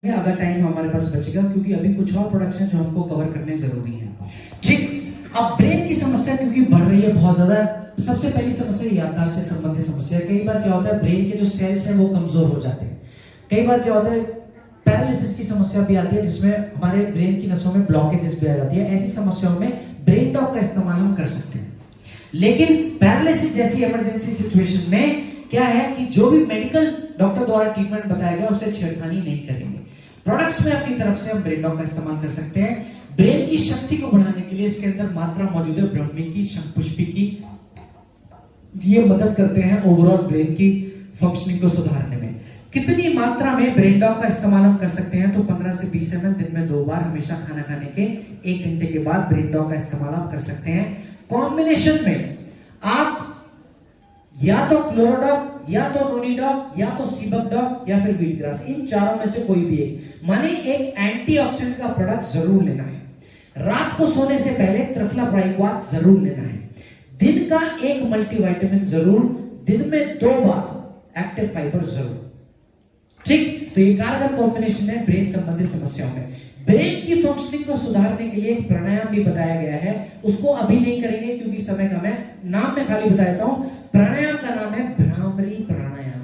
अगर टाइम हमारे पास बचेगा, क्योंकि अभी कुछ और प्रोडक्ट्स हैं जो हमको कवर करने जरूरी हैं। ठीक, अब ब्रेन की समस्या क्योंकि बढ़ रही है बहुत ज्यादा। सबसे पहली समस्या याददाश्त से संबंधित समस्या है। कई बार क्या होता है, ब्रेन के जो सेल्स हैं वो कमजोर हो जाते हैं। कई बार क्या होता है, पैरालिसिस की समस्या भी आती है, जिसमें हमारे ब्रेन की नसों में ब्लॉकेजेस भी आ जाती है। ऐसी समस्याओं में ब्रेन डॉग का इस्तेमाल हम कर सकते हैं। लेकिन पैरालिसिस जैसी इमरजेंसी सिचुएशन में क्या है कि जो भी मेडिकल डॉक्टर द्वारा ट्रीटमेंट बताया गया उससे छेड़खानी नहीं करेंगे। प्रोडक्ट्स में अपनी तरफ से हम ब्रेन डॉग का इस्तेमाल कर सकते हैं। ब्रेन की शक्ति को बढ़ाने के लिए इसके अंदर मात्रा मौजूद है ब्रह्मी की, शंखपुष्पी की। ये मदद करते हैं ओवरऑल ब्रेन की फंक्शनिंग को सुधारने में। कितनी मात्रा में ब्रेन डॉग का इस्तेमाल हम कर सकते हैं, तो 15 से 20 ml दिन में 2 बार, हमेशा खाना खाने के 1 घंटे के बाद ब्रेन डॉग का इस्तेमाल आप कर सकते हैं। कॉम्बिनेशन में आप या तो क्लोरोडॉग, या तो नोनीडॉग, या तो सीबकडॉग, या फिर व्हीटग्रास, इन चारों में से कोई भी एक, माने एक एंटीऑक्सीडेंट का प्रोडक्ट जरूर लेना है। रात को सोने से पहले त्रिफला प्राइक्वाट जरूर लेना है। दिन का एक मल्टीविटामिन जरूर, दिन में 2 बार एक्टिव फाइबर जरूर। ठीक, तो ये कारगर कॉम्बिनेशन है ब्रेन संबंधित समस्याओं में। ब्रेन की फंक्शनिंग को सुधारने के लिए एक प्राणायाम भी बताया गया है, उसको अभी नहीं करेंगे क्योंकि समय कम है। नाम में खाली बता देता हूं, प्राणायाम का नाम है भ्रामरी प्राणायाम।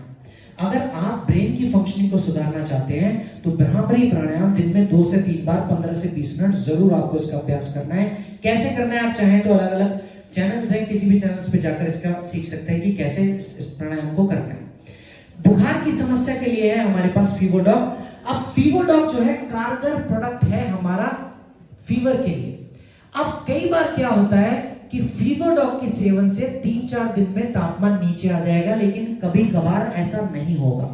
अगर आप ब्रेन की फंक्शनिंग को सुधारना चाहते हैं तो भ्रामरी प्राणायाम दिन में 2 से 3 बार 15 से 20 मिनट जरूर आपको इसका अभ्यास करना है। कैसे करना है, आप चाहें तो अलग अलग चैनल्स हैं, किसी भी चैनल्स पे जाकर इसका सीख सकते हैं कि कैसे इस प्राणायाम को करना है। बुखार की समस्या के लिए है हमारे पास फीवरडॉग। अब फीवरडॉग जो है कारगर प्रोडक्ट है हमारा फीवर के लिए। अब कई बार क्या होता है कि फीवरडॉग के सेवन से 3-4 दिन में तापमान नीचे आ जाएगा, लेकिन कभी कभार ऐसा नहीं होगा।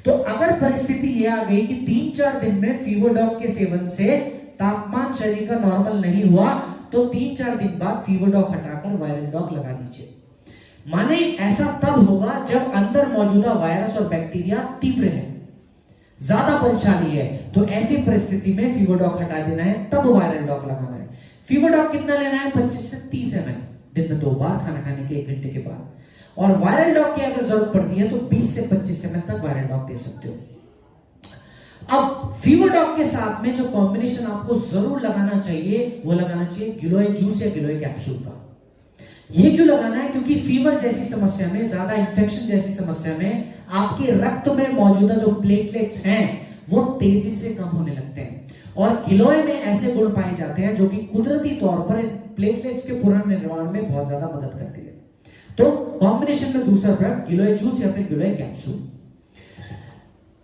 तो अगर परिस्थिति यह आ गई कि 3-4 दिन में फीवरडॉग के सेवन से तापमान शरीर का नॉर्मल नहीं हुआ, तो 3-4 दिन बाद फीवरडॉग हटाकर वायरल डॉग लगा दीजिए। माने ऐसा तब होगा जब अंदर मौजूदा वायरस और बैक्टीरिया तीव्र है, ज्यादा बलशाली है। तो ऐसी परिस्थिति में फीवरडॉग हटा देना है, तब वायरल डॉग लगाना है। फीवरडॉग कितना लेना है, 25 से 30 ml दिन में 2 बार, खाना खाने के 1 घंटे के बाद। और वायरल डॉग की अगर जरूरत पड़ती है तो 20 से 25 ml तक वायरल डॉग दे सकते हो। अब फीवरडॉग के साथ में जो कॉम्बिनेशन आपको जरूर लगाना चाहिए, वो लगाना चाहिए गिलोय जूस या गिलोय कैप्सूल का। ये क्यों लगाना है, क्योंकि फीवर जैसी समस्या में, ज्यादा इंफेक्शन जैसी समस्या में आपके रक्त में मौजूदा जो प्लेटलेट्स हैं वो तेजी से कम होने लगते हैं। और गिलोय में ऐसे गुण पाए जाते हैं जो कि कुदरती तौर पर प्लेटलेट्स के पुनर्निर्माण में बहुत ज्यादा मदद करती है। तो कॉम्बिनेशन में दूसरा प्रोडक्ट गिलोय जूस या फिर गिलोय कैप्सूल।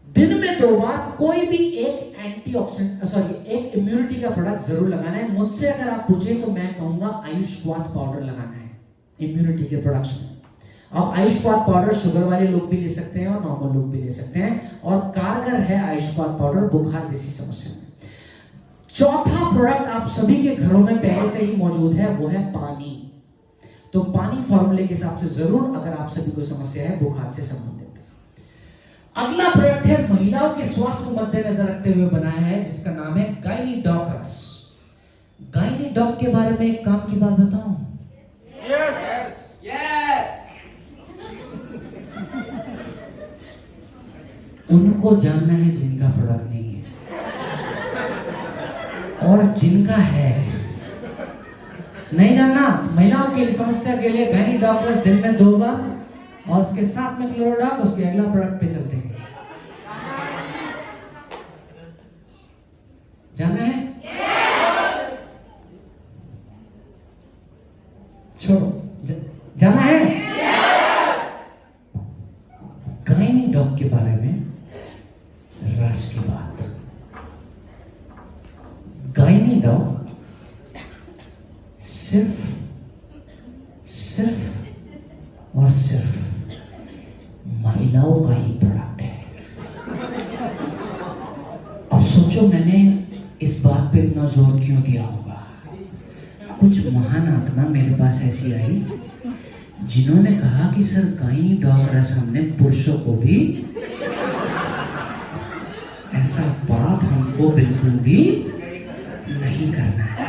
दिन में 2 बार कोई भी एक एक इम्यूनिटी का प्रोडक्ट जरूर लगाना है। मुझसे अगर आप पूछे तो मैं कहूंगा आयुष्वाद पाउडर लगाना है इम्यूनिटी के प्रोडक्ट्स में। अब आयुष्वाद पाउडर शुगर वाले लोग भी ले सकते हैं और नॉर्मल लोग भी ले सकते हैं, और कारगर है आयुष्वाद पाउडर बुखार जैसी समस्या में। चौथा प्रोडक्ट आप सभी के घरों में पहले से ही मौजूद है, वो है पानी। तो पानी फॉर्मूले के हिसाब से जरूर, अगर आप सभी को समस्या है बुखार से संबंधित। अगला प्रोडक्ट है महिलाओं के स्वास्थ्य को मद्देनजर रखते हुए बनाया है, जिसका नाम है गायनीडॉग रस। गायनीडॉग के बारे में एक काम की बात बताऊं? यस। उनको जानना है जिनका प्रोडक्ट नहीं है, और जिनका है नहीं जानना। महिलाओं के लिए समस्या के लिए गायनीडॉग रस दिन में 2 बार, और उसके साथ में क्लोरोडॉग। उसके अगला प्रोडक्ट पे चलते हैं। जानना है? छोड़ो, जाना है? गायनीडॉग के बारे में रस की बात। गायनीडॉग सिर्फ और सिर्फ महिलाओं का ही प्रोडक्ट है। अब सोचो मैंने इस बात पे इतना जोर क्यों दिया होगा। कुछ महान आत्मा मेरे पास ऐसी आई जिन्होंने कहा कि सर गायनीडॉग रस हमने पुरुषों को भी, ऐसा बात हमको बिल्कुल भी नहीं करना है।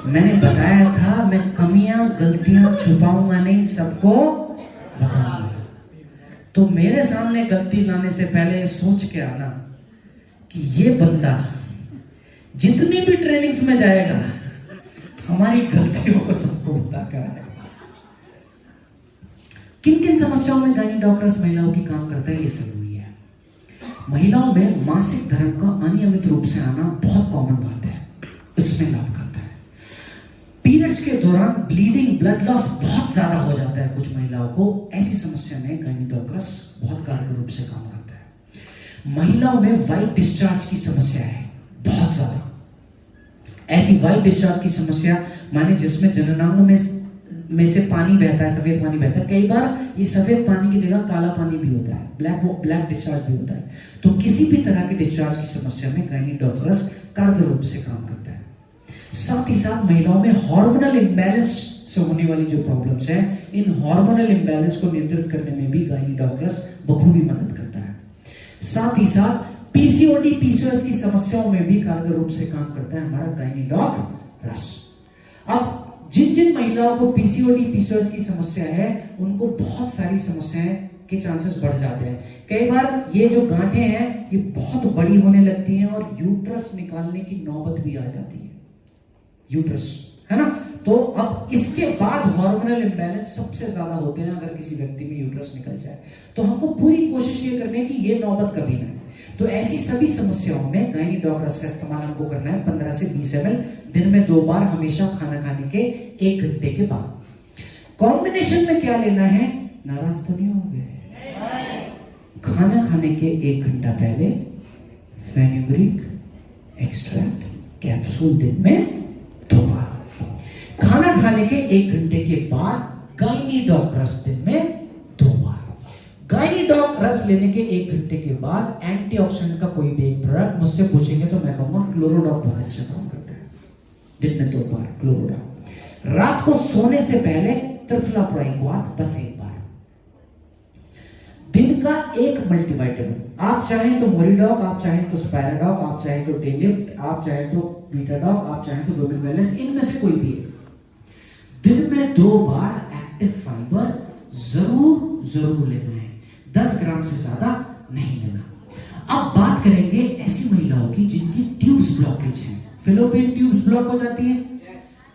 मैंने बताया था मैं कमियां गलतियां छुपाऊंगा नहीं, सबको बताऊंगा। तो मेरे सामने गलती लाने से पहले सोच के आना कि ये बंदा जितनी भी ट्रेनिंग्स में जाएगा हमारी गलतियों को सबको बता कर आएगा। किन किन समस्याओं में गायनीकोलॉजिस्ट महिलाओं की काम करता है, ये जरूरी है। महिलाओं में मासिक धर्म का अनियमित रूप से आना बहुत कॉमन बात है, इसमें लाभ करता है। पीरियड्स के दौरान ब्लीडिंग, ब्लड लॉस बहुत ज्यादा हो जाता है कुछ महिलाओं को, ऐसी समस्या में गायनीकोलॉजिस्ट बहुत कारगर रूप से काम करता है। महिलाओं में व्हाइट डिस्चार्ज की समस्या है बहुत ज्यादा। ऐसी व्हाइट डिस्चार्ज की समस्या माने जिसमें जननांगों में से पानी बहता है, सफेद पानी बहता है। कई बार ये सफेद पानी की जगह काला पानी भी होता है, ब्लैक डिस्चार्ज भी होता है। तो किसी भी तरह की डिस्चार्ज की समस्या में गायनीकोलॉजिस्ट कारगर रूप से काम करता है। साथ ही साथ महिलाओं में हार्मोनल इम्बैलेंस से होने वाली जो प्रॉब्लम्स है, इन हार्मोनल इम्बैलेंस को नियंत्रित करने में भी गायनीकोलॉजिस्ट बखूबी मदद करता है। साथ ही साथ पीसीओडी, पीसीओएस की समस्याओं में भी कारगर रूप से काम करता है हमारा गायनीकोलॉजिस्ट। अब जिन महिलाओं को पीसीओडी, पीसीओएस की समस्या है, उनको बहुत सारी समस्याएं के चांसेस बढ़ जाते हैं। कई बार ये जो गांठें हैं ये बहुत बड़ी होने लगती हैं और यूट्रस निकालने की नौबत भी आ जाती है, यूट्रस, है ना। तो अब इसके बाद हार्मोनल इंबैलेंस सबसे ज्यादा होते हैं अगर किसी व्यक्ति में यूट्रस निकल जाए। तो हमको पूरी कोशिश ये करनी है कि ये नौबत कभी ना आए। तो ऐसी सभी समस्याओं में गायनीकोलॉजिस्ट का इस्तेमाल हमको करना है 15 से 20 ml दिन में 2 बार, हमेशा खाना खाने के 1 घंटे के बाद। कॉम्बिनेशन में क्या लेना है, नाराज तो नहीं होंगे? खाना खाने के 1 घंटा पहले फेनुग्रीक एक्सट्रैक्ट कैप्सूल दिन में 2 बार। खाना खाने के 1 घंटे के बाद गायनीकोलॉजिस्ट दिन में 2 बार। गायनीकोलॉजिस्ट लेने के 1 घंटे के बाद एंटीऑक्सीडेंट का कोई भी एक प्रोडक्ट मुझसे पूछेंगे तो मैं कहूंगा क्लोरोडॉक बहुत अच्छा काम करता है, दिन में 2 बार क्लोरोडॉक। रात को सोने से पहले त्रिफ्लाप्रोइक्वाथ बस 1 बार। दिन का 1 मल्टीविटामिन, आप चाहें तो मोरिडॉक, आप चाहें तो स्पायराडॉक, आप चाहें तो डेलिफ्ट, आप चाहें तो बीटाडॉक, आप चाहें तो वुमेन वेलनेस, इनमें से कोई भी एक। दिन में 2 बार एक्टिव फाइबर जरूर लेना है, 10 ग्राम से ज्यादा नहीं लेना। अब बात करेंगे ऐसी महिलाओं की जिनकी ट्यूब्स ब्लॉकेज है। फिलोपियन ट्यूब्स ब्लॉक हो जाती है,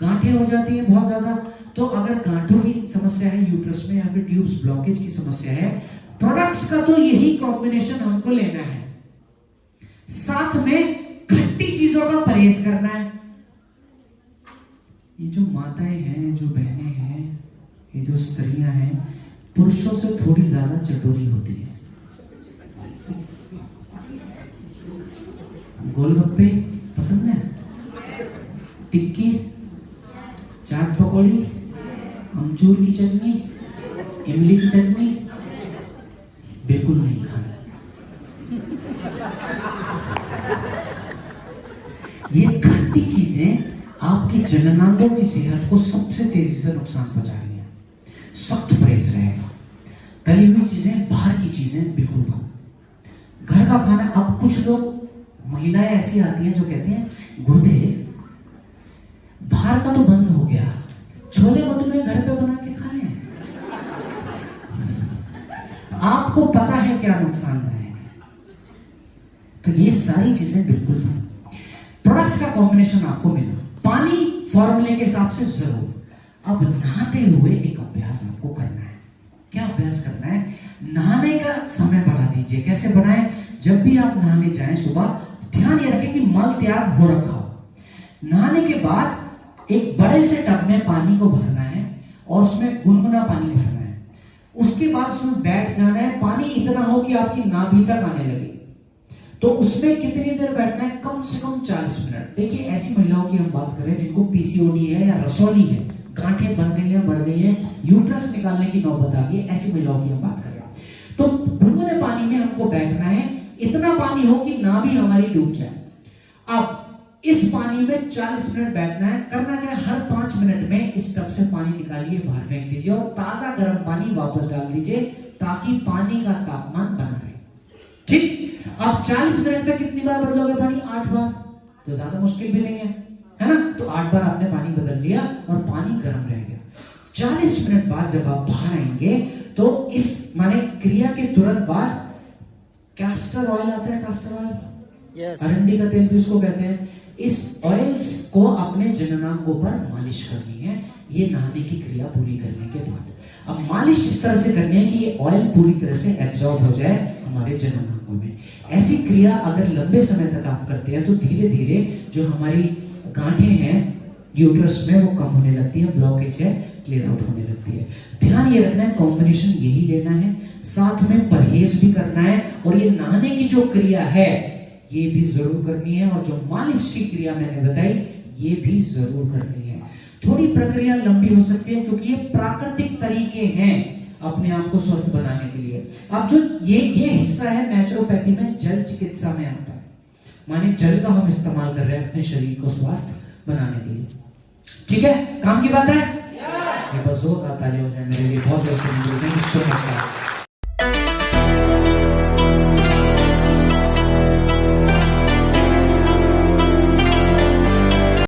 गांठें हो जाती है बहुत ज्यादा। तो अगर गांठों की समस्या है यूट्रस में या फिर ट्यूब्स ब्लॉकेज की समस्या है, प्रोडक्ट्स का तो यही कॉम्बिनेशन हमको लेना है। साथ में खट्टी चीजों का परहेज करना है। ये जो माताएं हैं, जो बहनें हैं, ये जो स्त्रियां हैं, पुरुषों से थोड़ी ज्यादा चटोरी होती है। गोलगप्पे पसंद है, टिक्की, चाट पकौड़ी, अमचूर की चटनी, इमली की चटनी बिल्कुल नहीं खाना। ये खट्टी चीजें आपकी जननांगों की सेहत को सबसे तेजी से नुकसान पहुंचा रही है। सख्त परहेज रहेगा। तली हुई चीजें, बाहर की चीजें बिल्कुल बंद। घर का खाना। अब कुछ लोग, महिलाएं ऐसी आती हैं जो कहते हैं गुरुदेव बाहर का तो बंद हो गया, छोले भटूरे घर पे बना के खा लें। आपको पता है क्या नुकसान है, तो ये सारी चीजें बिल्कुल बंद। प्रोडक्ट्स का कॉम्बिनेशन आपको मिला, पानी फॉर्मूले के हिसाब से जरूर। अब नहाते हुए एक अभ्यास आपको करना है। क्या अभ्यास करना है, नहाने का समय बढ़ा दीजिए। कैसे बढ़ाएं, जब भी आप नहाने जाएं सुबह, ध्यान ये रखें कि मल त्याग हो रखा हो। नहाने के बाद एक बड़े से टब में पानी को भरना है और उसमें गुनगुना पानी भरना है। उसके बाद उसमें बैठ जाना है। पानी इतना हो कि आपकी नाभि तक आने लगे। तो उसमें कितनी देर बैठना है, कम से कम 40 मिनट। देखिए ऐसी महिलाओं की हम बात करें जिनको पीसीओडी है या रसौली है, गांठें बन गई हैं, बढ़ गई हैं, यूट्रस निकालने की नौबत आ गई, ऐसी महिलाओं की हम बात कर रहे हैं। तो गुनगुने पानी में हमको बैठना है, इतना पानी हो कि नाभि हमारी डूब जाए। अब इस पानी में 40 मिनट बैठना है। करना क्या, हर 5 मिनट में इस टब से पानी निकालिए, बाहर फेंक दीजिए और ताजा गर्म पानी वापस डाल दीजिए ताकि पानी का तापमान बना रहे। ठीक। अब 40 मिनट में कितनी बार बदलोगे पानी, 8 बार। तो ज्यादा मुश्किल भी नहीं है ना। तो 8 बार आपने पानी बदल लिया और पानी गर्म रह गया। 40 मिनट बाद जब आप बाहर आएंगे तो इस माने क्रिया के तुरंत बाद कैस्टर ऑयल आता है, कैस्टर ऑयल Yes. अरंडी का तेल भी उसको कहते हैं। इस ऑयल्स को अपने जननांगों पर मालिश करनी है, ये नहाने की क्रिया पूरी करने के बाद। अब मालिश इस तरह से करनी है कि ये ऑयल पूरी तरह से एब्जॉर्ब हो जाए हमारे जननांगों में। ऐसी क्रिया अगर लंबे समय तक आप करते हैं तो धीरे धीरे जो हमारी गांठें हैं यूट्रस में वो कम होने लगती है, ब्लॉकेज है क्लियर आउट होने लगती है। ध्यान ये रखना है, कॉम्बिनेशन यही लेना है, साथ में परहेज भी करना है, और ये नहाने की जो क्रिया है ये भी जरूर करनी है, और जो मालिश की क्रिया मैंने बताई ये भी जरूर करनी है। थोड़ी प्रक्रिया लंबी हो सकती है क्योंकि ये प्राकृतिक तरीके हैं अपने आप को स्वस्थ बनाने के लिए। अब जो ये हिस्सा है नेचुरोपैथी में, जल चिकित्सा में आता है, माने जल का हम इस्तेमाल कर रहे हैं अपने शरीर को स्वस्थ बनाने के लिए। ठीक है, काम की बात है। ये बस जोरदार ताली हो जाए मेरे लिए, बहुत बहुत थैंक यू सो मच।